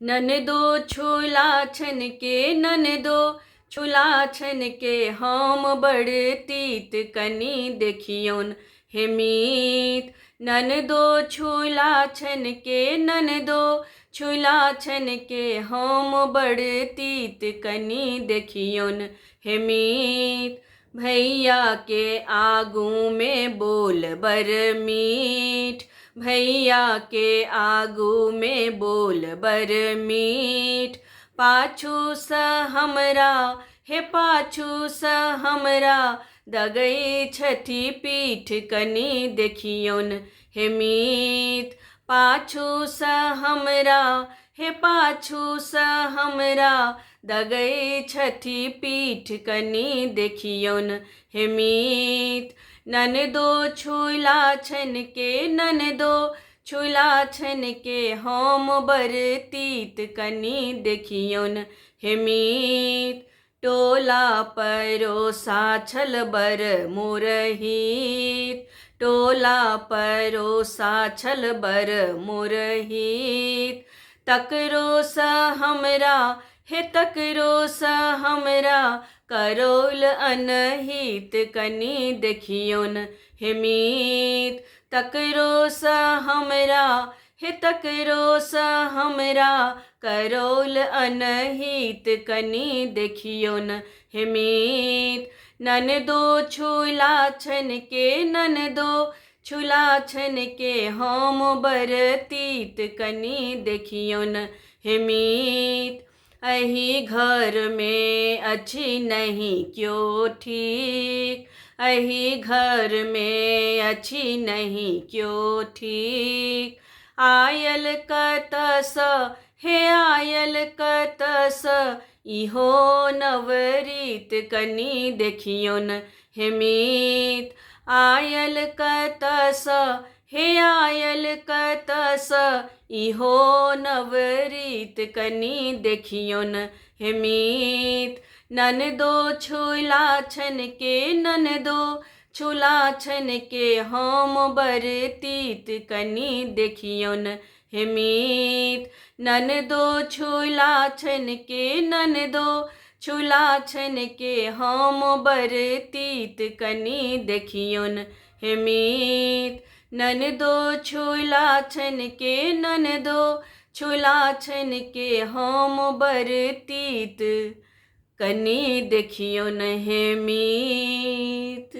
ननदो छोला छन के, ननदो छोला छन के, हम बड़ तीत कनी देखियोन हे मीत। ननदो छोला छन के, ननदो छोला छन के, हम बड़ तीत कनी देखियोन हे मीत। भैया के आगू में बोल बर मीठ, भैया के आगू में बोल बर मीठ। पाछू स हमरा हे पाछू स हमरा, दगई छठी पीठ कनी देखियोन हे मीत। पाछू स हमरा हे पाछू स हमरा, दगई छठी पीठ कनी देखियोन हे मीत। ननदो छोला छन के, ननदो छोला छन के, हम बर तीत कनी देखियोन हे मीत। टोला परोसा छल बर मोरहित, टोला परोसा छल बर मोरहित। तकरो स हमरा हे तकरो स हमरा, करोल अनहित कनी देखियोन हे मीत। तकरो स हमरा हे तकरो स हमरा, करोल अनहित कनी देखियोन हे मीत। ननदो छोला छन के, ननदो छोला छन के, हम बर तीत कनी देखियोन हे मीत। अही घर में अच्छी नहीं क्यों ठीक, अही घर में अच्छी नहीं क्यों ठीक। आयल कतस हे आयल कतस, इहो नवरीत कनी देखियोन हे मीत। आयल कतस हे आयल कतस, इहो नवरीत कनी देखियोन हे मीत। ननदो छोला छन के, ननदो छोला छन के, हम बर तीत कनी देखियोन हे मीत। ननदो छोला छन के, ननदो छोला छन के, हम बर तीत कनी देखियोन हे मीत। ननदो छोला छन के, ननदो छोला छन के, हम बर तीत कनी देखियोन हे मीत।